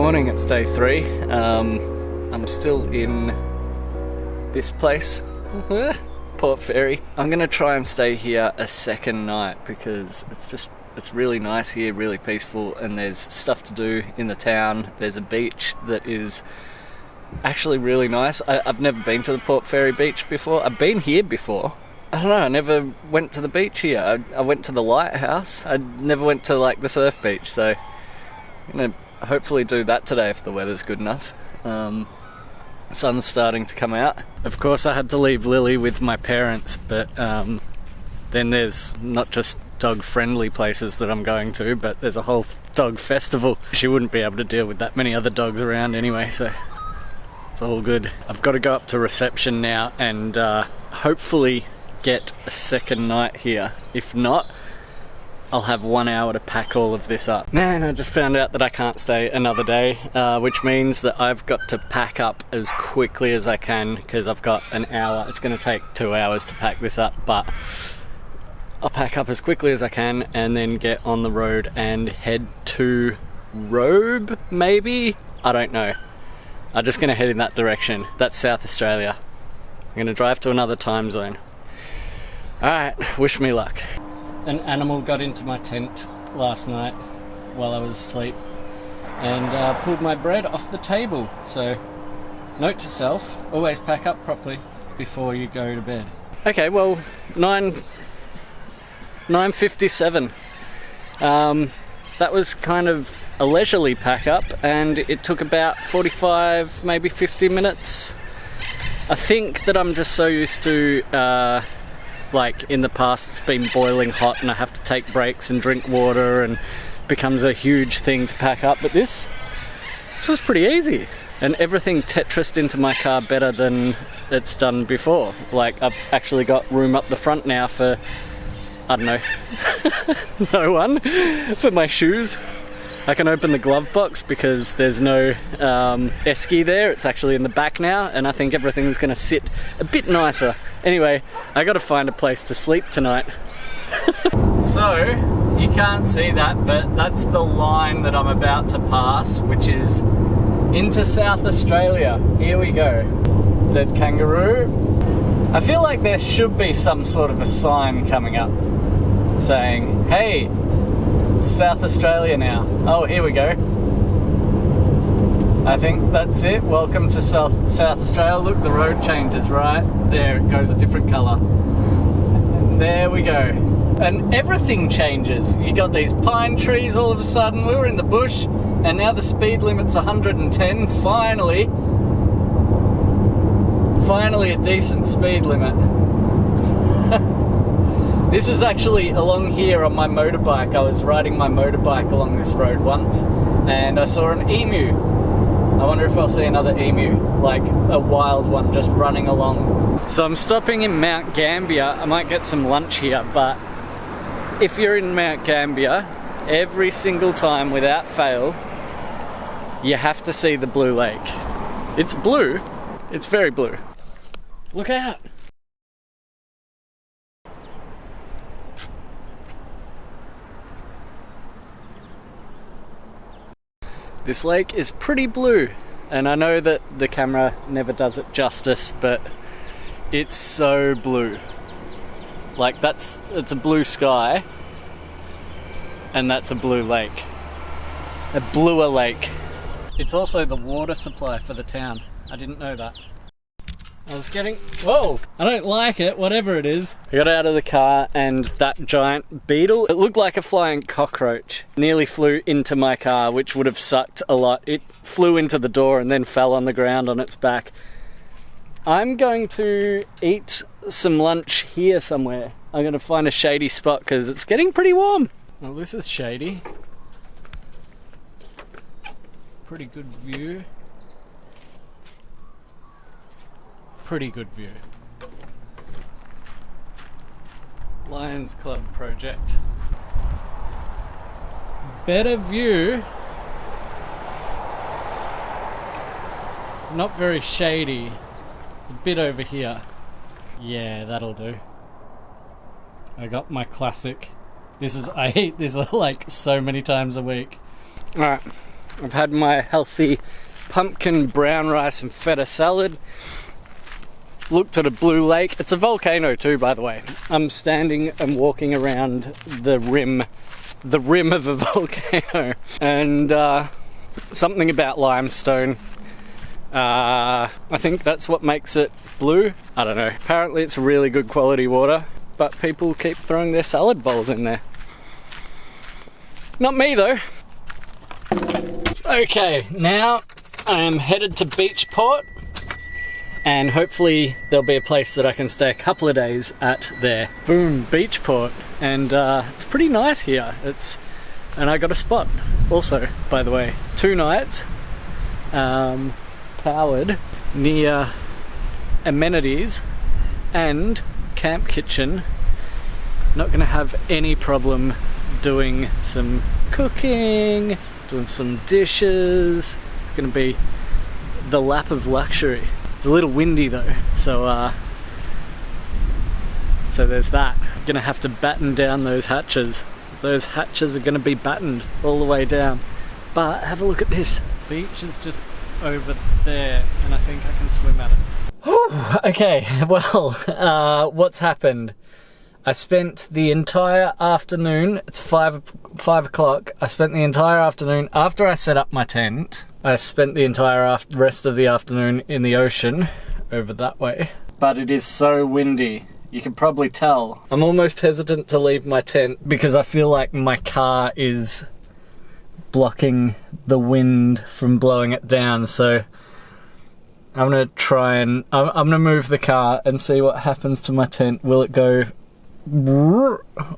morning, it's day 3. I'm still in this place, Port Fairy. I'm gonna try and stay here a second night because it's really nice here, really peaceful, and there's stuff to do in the town. There's a beach that is actually really nice. I've never been to the Port Fairy beach before. I've been here before. I don't know, I never went to the beach here. I went to the lighthouse. I never went to like the surf beach, so I'm gonna hopefully do that today if the weather's good enough. Sun's starting to come out. Of course I had to leave Lily with my parents, but then there's not just dog friendly places that I'm going to, but there's a whole dog festival. She wouldn't be able to deal with that many other dogs around anyway, so it's all good. I've got to go up to reception now and hopefully get a second night here. If not, I'll have 1 hour to pack all of this up. Man, I just found out that I can't stay another day, which means that I've got to pack up as quickly as I can because I've got an hour. It's going to take 2 hours to pack this up, but I'll pack up as quickly as I can and then get on the road and head to Robe, maybe? I don't know. I'm just going to head in that direction. That's South Australia. I'm going to drive to another time zone. Alright, wish me luck. An animal got into my tent last night while I was asleep and pulled my bread off the table. So, note to self, always pack up properly before you go to bed. Okay, well, 9:57. That was kind of a leisurely pack up and it took about 45, maybe 50 minutes. I think that I'm just so used to like in the past it's been boiling hot and I have to take breaks and drink water and becomes a huge thing to pack up, but this was pretty easy and everything Tetrised into my car better than it's done before. Like I've actually got room up the front now for, I don't know, no one, for my shoes. I can open the glove box because there's no esky there. It's actually in the back now and I think everything's going to sit a bit nicer. Anyway, I got to find a place to sleep tonight. So, you can't see that, but that's the line that I'm about to pass, which is into South Australia. Here we go. Dead kangaroo. I feel like there should be some sort of a sign coming up saying, hey, South Australia now. Oh, here we go. I think that's it. Welcome to South Australia. Look, the road changes right there. It goes a different colour. And there we go. And everything changes. You got these pine trees all of a sudden. We were in the bush and now the speed limit's 110. Finally a decent speed limit. This is actually along here on my motorbike. I was riding my motorbike along this road once and I saw an emu. I wonder if I'll see another emu, like a wild one just running along. So I'm stopping in Mount Gambier. I might get some lunch here, but if you're in Mount Gambier, every single time without fail, you have to see the blue lake. It's blue, it's very blue. Look out! This lake is pretty blue, and I know that the camera never does it justice, but it's so blue. Like it's a blue sky, and that's a blue lake. A bluer lake. It's also the water supply for the town. I didn't know that. Whoa! I don't like it, whatever it is. I got out of the car and that giant beetle, it looked like a flying cockroach, nearly flew into my car, which would have sucked a lot. It flew into the door and then fell on the ground on its back. I'm going to eat some lunch here somewhere. I'm going to find a shady spot because it's getting pretty warm. Well, this is shady. Pretty good view. Pretty good view. Lions Club project. Better view. Not very shady. It's a bit over here. Yeah, that'll do. I got my classic. I eat this like so many times a week. Alright, I've had my healthy pumpkin brown rice and feta salad. Looked at a blue lake. It's a volcano too, by the way. I'm standing and walking around the rim of a volcano, and something about limestone. I think that's what makes it blue. I don't know. Apparently it's really good quality water, but people keep throwing their salad bowls in there. Not me though. Okay, now I am headed to Beachport, and hopefully there'll be a place that I can stay a couple of days at there. Boom, Beachport. And it's pretty nice here. And I got a spot also, by the way. 2 nights, powered, near amenities and camp kitchen. Not gonna have any problem doing some cooking, doing some dishes. It's gonna be the lap of luxury. It's a little windy though, so there's that. Gonna have to batten down those hatches. Those hatches are gonna be battened all the way down. But have a look at this. Beach is just over there, and I think I can swim at it. Whew, okay, well, what's happened? I spent the entire afternoon, it's 5 o'clock, I spent the entire afternoon, after I set up my tent, I spent the entire rest of the afternoon in the ocean, over that way. But it is so windy. You can probably tell. I'm almost hesitant to leave my tent because I feel like my car is blocking the wind from blowing it down, so I'm gonna try and I'm gonna move the car and see what happens to my tent. Will it go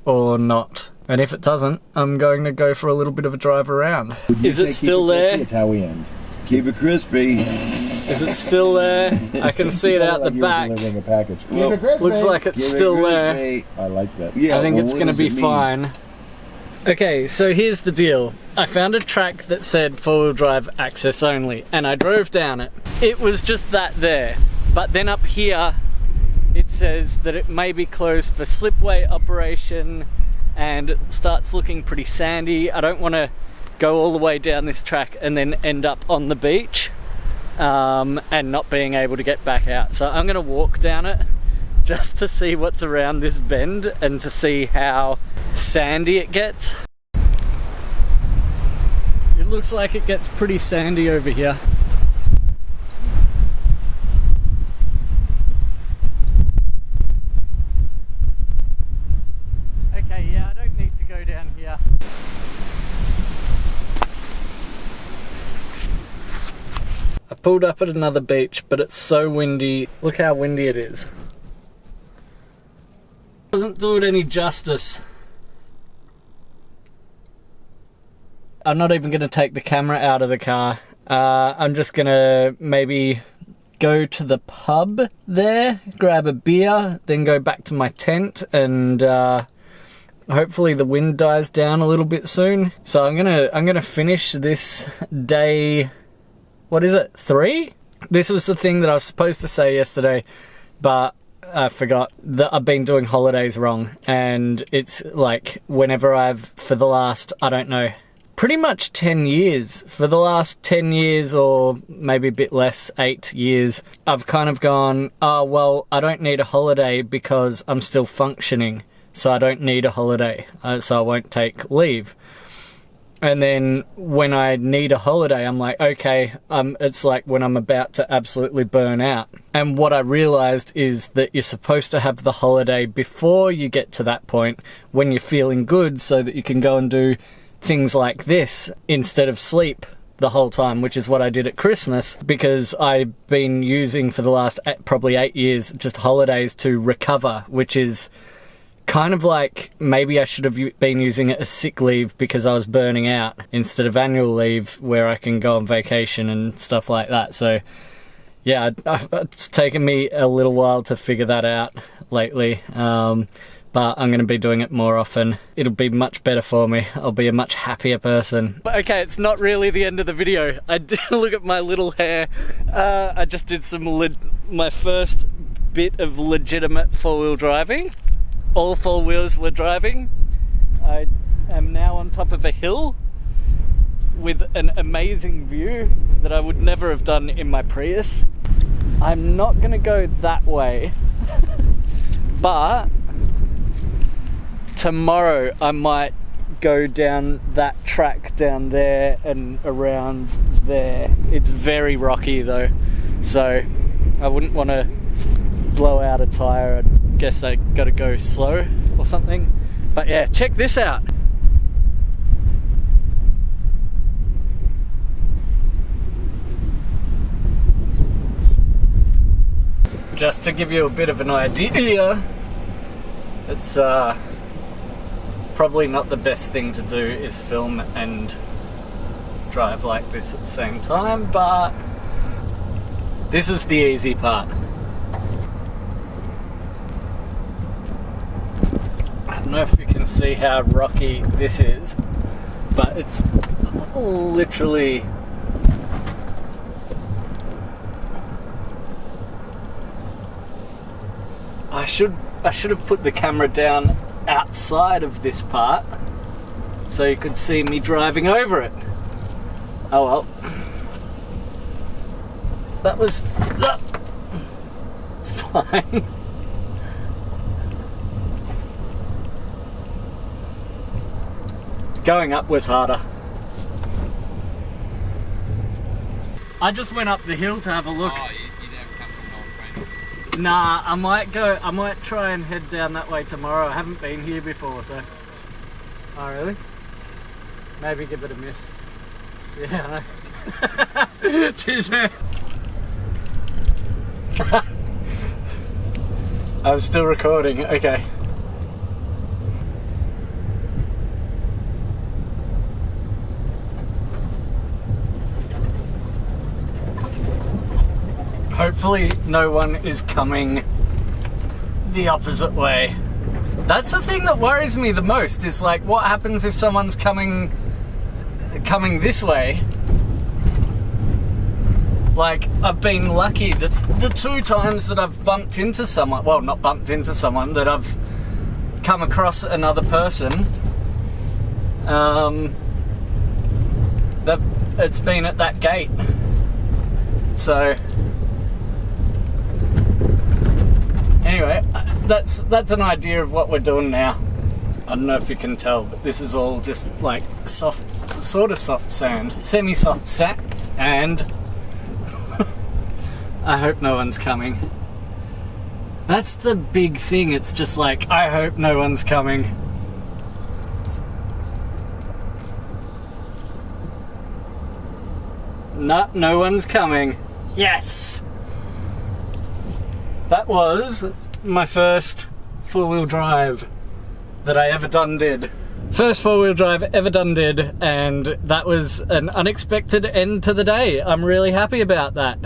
or not? And if it doesn't, I'm going to go for a little bit of a drive around. Is it still there? That's how we end. Keep it crispy. Is it still there? I can see it out the back. Delivering a package. Well, looks like it's still there. I like that. Yeah, I think it's going to be fine. Okay, so here's the deal. I found a track that said 4-wheel drive access only, and I drove down it. It was just that there. But then up here, it says that it may be closed for slipway operation, and it starts looking pretty sandy. I don't want to go all the way down this track and then end up on the beach. And not being able to get back out. So I'm gonna walk down it just to see what's around this bend and to see how sandy it gets. It looks like it gets pretty sandy over here. Okay, yeah, I don't need to go down here. I pulled up at another beach, but it's so windy. Look how windy it is. Doesn't do it any justice. I'm not even going to take the camera out of the car. I'm just going to maybe go to the pub there, grab a beer, then go back to my tent, and hopefully the wind dies down a little bit soon. So I'm gonna finish this day. What is it? 3? This was the thing that I was supposed to say yesterday, but I forgot that I've been doing holidays wrong. And it's like whenever for the last, I don't know, pretty much 10 years, for the last 10 years or maybe a bit less, 8 years, I've kind of gone, oh, well, I don't need a holiday because I'm still functioning. So I don't need a holiday, so I won't take leave. And then when I need a holiday, I'm like, okay, it's like when I'm about to absolutely burn out. And what I realized is that you're supposed to have the holiday before you get to that point when you're feeling good so that you can go and do things like this instead of sleep the whole time, which is what I did at Christmas, because I've been using for the last probably 8 years just holidays to recover, which is kind of like maybe I should have been using it as sick leave because I was burning out instead of annual leave where I can go on vacation and stuff like that. So yeah, it's taken me a little while to figure that out lately, but I'm going to be doing it more often. It'll be much better for me. I'll be a much happier person. But okay, it's not really the end of the video. I did look at my little hair. I just did my first bit of legitimate four-wheel driving. All 4 wheels were driving. I am now on top of a hill, with an amazing view that I would never have done in my Prius. I'm not gonna go that way, but tomorrow I might go down that track down there and around there. It's very rocky though, so I wouldn't want to blow out a tire. I guess I gotta go slow or something. But yeah, check this out. Just to give you a bit of an idea, it's probably not the best thing to do is film and drive like this at the same time, but this is the easy part. I don't know if you can see how rocky this is, but it's literally I should have put the camera down outside of this part so you could see me driving over it. Oh well. That was fine. Going up was harder. I just went up the hill to have a look. Oh, you don't come from North Queensland? Nah, I might try and head down that way tomorrow. I haven't been here before, so. Oh really? Maybe give it a miss. Yeah, I know. Cheers, man. I'm still recording, okay. Hopefully no one is coming the opposite way. That's the thing that worries me the most, is like, what happens if someone's coming this way? Like, I've been lucky that the 2 times that I've bumped into someone, well, not bumped into someone, that I've come across another person, that it's been at that gate. So anyway, that's an idea of what we're doing now. I don't know if you can tell, but this is all just like soft, sort of soft sand, semi-soft sand, and I hope no one's coming. That's the big thing, it's just like, I hope no one's coming. No one's coming. Yes! That was my first 4-wheel drive that I ever done did. First 4-wheel drive ever done did, and that was an unexpected end to the day. I'm really happy about that.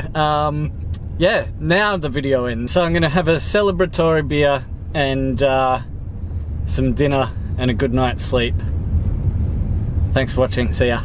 Yeah, now the video ends. So I'm gonna have a celebratory beer and some dinner and a good night's sleep. Thanks for watching, see ya.